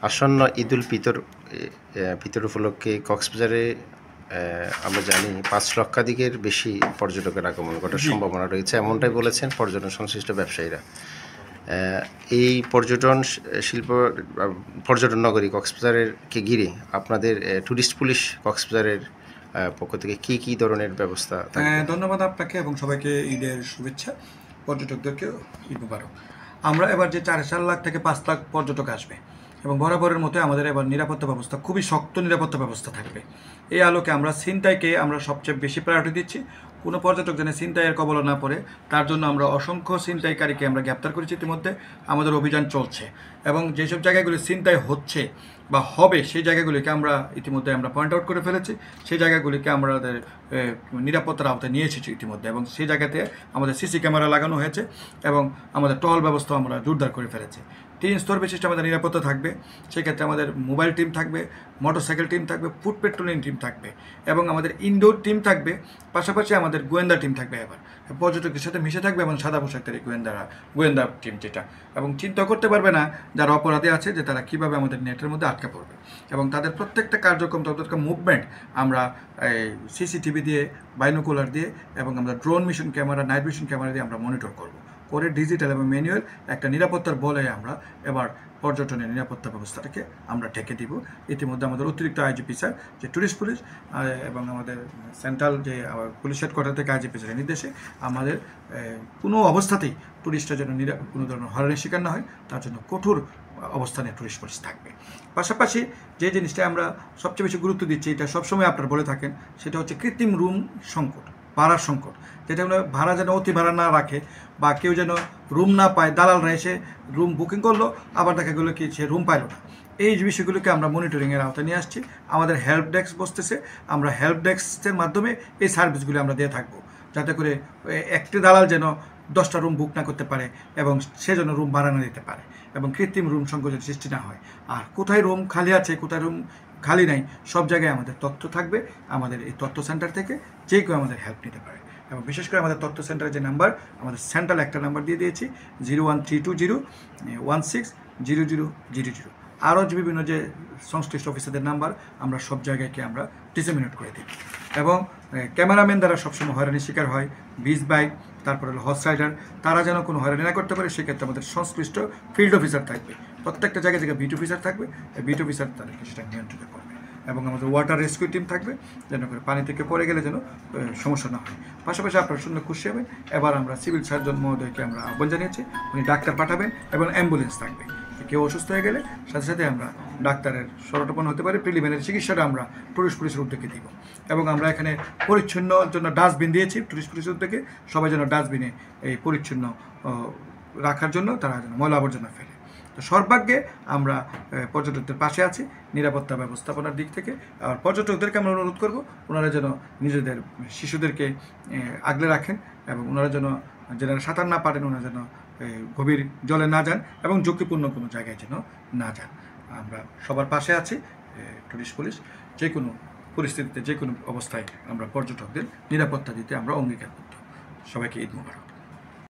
আসন্ন ঈদুল ফিতর উপলক্ষে কক্সবাজারে আমরা জানি ৫ লক্ষাধিকের বেশি পর্যটকের আগমন ঘটার সম্ভাবনা রয়েছে, এমনটাই বলেছেন পর্যটন সংশ্লিষ্ট ব্যবসায়ীরা। এই পর্যটন নগরী কক্সবাজারকে ঘিরে আপনাদের ট্যুরিস্ট পুলিশ কক্সবাজারের পক্ষ থেকে কী ধরনের ব্যবস্থা? ধন্যবাদ আপনাকে এবং সবাইকে ঈদের শুভেচ্ছা, পর্যটকদেরকেও ঈদ মুবারক। আমরা এবার যে 4.5 লাখ থেকে 5 লাখ পর্যটক আসবে এবং বরাবরের মতো আমাদের এবার নিরাপত্তা ব্যবস্থা খুবই শক্ত নিরাপত্তা ব্যবস্থা থাকবে। এই আলোকে আমরা ছিনতাইকে আমরা সবচেয়ে বেশি প্রায়োরিটি দিচ্ছি। কোনো পর্যটক যেন ছিনতাইয়ের কবলে না পড়ে তার জন্য আমরা অসংখ্য ছিনতাইকারীকে আমরা গ্রেপ্তার করেছি। ইতিমধ্যে আমাদের অভিযান চলছে এবং যেসব জায়গাগুলি ছিনতাই হচ্ছে বা হবে সেই জায়গাগুলিকে আমরা ইতিমধ্যে আমরা পয়েন্ট আউট করে ফেলেছি। সেই জায়গাগুলিকে আমাদের নিরাপত্তার আওতায় নিয়ে এসেছি ইতিমধ্যে এবং সেই জায়গাতে আমাদের সিসি ক্যামেরা লাগানো হয়েছে এবং আমাদের টহল ব্যবস্থা আমরা জোরদার করে ফেলেছি। 3 স্তর বিশিষ্ট আমাদের নিরাপত্তা থাকবে। সেক্ষেত্রে আমাদের মোবাইল টিম থাকবে, মোটরসাইকেল টিম থাকবে, ফুড পেট্রোলিং টিম থাকবে এবং আমাদের ইনডোর টিম থাকবে। পাশাপাশি আমাদের গোয়েন্দা টিম থাকবে। এবার পর্যটকদের সাথে মিশে থাকবে এবং সাদা পোশাকের গোয়েন্দা টিম যেটা, এবং চিন্তা করতে পারবে না যারা অপরাধী আছে যে তারা কীভাবে আমাদের নেটের মধ্যে আটকা পড়বে এবং তাদের প্রত্যেকটা কার্যক্রম প্রত্যেকটা মুভমেন্ট আমরা সিসিটিভি দিয়ে, বাইনোকুলার দিয়ে এবং আমরা drone mission camera, night vision camera দিয়ে আমরা মনিটর করব করে ডিজিটাল এবং ম্যানুয়াল একটা নিরাপত্তার বলে আমরা এবার পর্যটনের নিরাপত্তা ব্যবস্থাটাকে আমরা ঢেকে দিব। ইতিমধ্যে আমাদের অতিরিক্ত আইজিপি স্যার যে ট্যুরিস্ট পুলিশ এবং আমাদের সেন্ট্রাল যে পুলিশ হেডকোয়ার্টার থেকে আইজিপি স্যারের নির্দেশে আমাদের কোনো অবস্থাতেই ট্যুরিস্টরা যেন কোনো ধরনের হয়রানির শিকার না হয় তার জন্য কঠোর অবস্থানে ট্যুরিস্ট পুলিশ থাকবে। পাশাপাশি যে জিনিসটা আমরা সবচেয়ে বেশি গুরুত্ব দিচ্ছি, এটা সবসময় আপনারা বলে থাকেন, সেটা হচ্ছে কৃত্রিম রুম সংকট, ভাড়ার সংকট, যেটা ভাড়া যেন অতি ভাড়া না রাখে বা কেউ যেন রুম না পায়। দালালরা এসে রুম বুকিং করলো, আবার দেখা গেলো কি সে রুম পাইল না। এই বিষয়গুলোকে আমরা মনিটরিংয়ের আওতায় নিয়ে আসছি। আমাদের হেল্প ডেস্ক বসতেছে, আমরা হেল্প ডেস্কের মাধ্যমে এই সার্ভিসগুলি আমরা দিয়ে থাকবো, যাতে করে একটি দালাল যেন 10টা রুম বুক না করতে পারে এবং সে যেন রুম ভাড়া না দিতে পারে এবং কৃত্রিম রুম সংকটের সৃষ্টি না হয়। আর কোথায় রুম খালি আছে, কোথায় রুম খালি নাই, সব জায়গায় আমাদের তথ্য থাকবে। আমাদের এই তথ্য সেন্টার থেকে যে কেউ আমাদের হেল্প নিতে পারে এবং বিশেষ করে আমাদের তথ্য সেন্টারের যে নাম্বার, আমাদের সেন্ট্রাল একটা নাম্বার দিয়ে দিয়েছি 01320160000। আরও যে বিভিন্ন যে সংশ্লিষ্ট অফিসারদের নাম্বার আমরা সব জায়গাকে আমরা ডিসেমিনেট করে দিই এবং ক্যামেরাম্যান দ্বারা সবসময় হয়রানির শিকার হয় বিচ বাইক, তারপরে হলো হর্স রাইডার, তারা যেন কোনো হয়রানি না করতে পারে সেক্ষেত্রে আমাদের সংশ্লিষ্ট ফিল্ড অফিসার থাকবে। প্রত্যেকটা জায়গায় বিট অফিসার থাকবে, বিট অফিসার তাদেরকে সেটা নিয়ন্ত্রণ করবে এবং আমাদের ওয়াটার রেস্কিউ টিম থাকবে যেন করে পানি থেকে পড়ে গেলে যেন সমস্যা না হয়। পাশাপাশি আপনারা শুনলে খুশি হবেন, এবার আমরা সিভিল সার্জন মহোদয়কে আমরা আহ্বান জানিয়েছি, উনি ডাক্তার পাঠাবেন এবং অ্যাম্বুলেন্স থাকবে। কেউ অসুস্থ হয়ে গেলে সাথে সাথে আমরা ডাক্তারের শরণাপন্ন হতে পারি, প্রিলিমিনারি চিকিৎসাটা আমরা টুরিস্ট পুলিশের উদ্যোগে দিব এবং আমরা এখানে পরিচ্ছন্নর জন্য ডাস্টবিন দিয়েছি টুরিস্ট পুলিশের উদ্যোগে। সবাই যেন ডাস্টবিনে এই পরিচ্ছন্ন রাখার জন্য তারা যেন ময়লা আবর্জনা ফেলে। তো সর্বাগ্যে আমরা পর্যটকদের পাশে আছি নিরাপত্তা ব্যবস্থাপনার দিক থেকে। আর পর্যটকদেরকে আমরা অনুরোধ করব ওনারা যেন নিজেদের শিশুদেরকে আগলে রাখেন এবং ওনারা যেন যারা সাঁতার না পারেন ওনারা যেন গভীর জলে না যান এবং ঝুঁকিপূর্ণ কোনো জায়গায় যেন না যান। আমরা সবার পাশে আছি টুরিস্ট পুলিশ। যে কোনো পরিস্থিতিতে যে কোনো অবস্থায় আমরা পর্যটকদের নিরাপত্তা দিতে আমরা অঙ্গীকার করতে। সবাইকে ঈদ মোবারক।